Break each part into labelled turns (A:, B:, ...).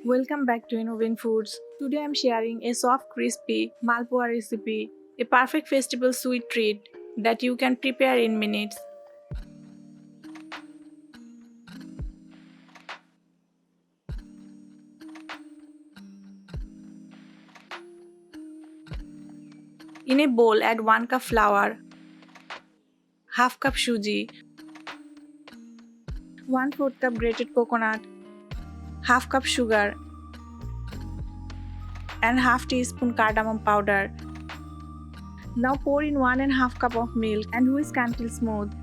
A: Welcome back to Innovin Foods. Today I'm sharing a soft, crispy Malpua recipe, a perfect festival sweet treat that you can prepare in minutes. In a bowl, add 1 cup flour, half cup suji, 1/4 cup grated coconut, half cup sugar, and half teaspoon cardamom powder. Now pour in 1 1/2 cup of milk and whisk until smooth.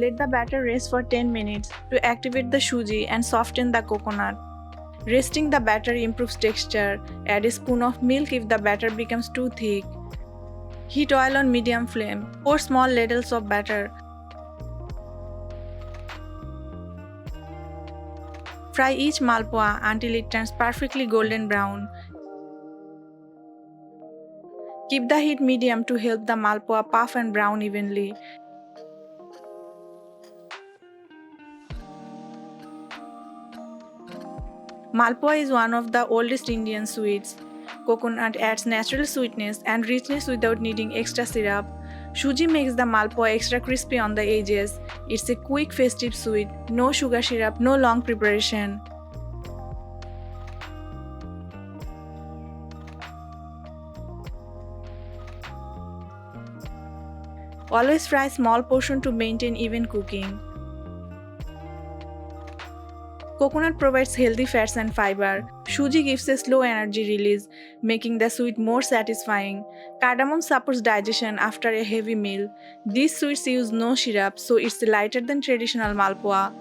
A: Let the batter rest for 10 minutes to activate the suji and soften the coconut. Resting the batter improves texture. Add a spoon of milk if the batter becomes too thick. Heat oil on medium flame. Pour small ladles of batter. Fry each malpua until it turns perfectly golden brown. Keep the heat medium to help the malpua puff and brown evenly. Malpua is one of the oldest Indian sweets. Coconut adds natural sweetness and richness without needing extra syrup. Suji makes the malpua extra crispy on the edges. It's a quick festive sweet, no sugar syrup, no long preparation. Always fry small portion to maintain even cooking. Coconut provides healthy fats and fiber. Suji gives a slow energy release, making the sweet more satisfying. Cardamom supports digestion after a heavy meal. These sweets use no syrup, so it's lighter than traditional malpua.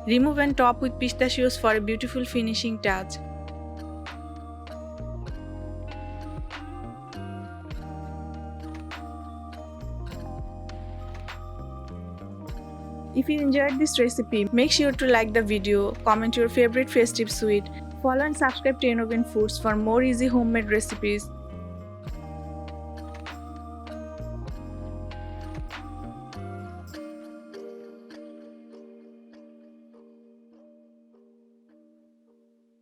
A: Remove and top with pistachios for a beautiful finishing touch. If you enjoyed this recipe, make sure to like the video, comment your favorite festive sweet, follow and subscribe to Innovin Foods for more easy homemade recipes.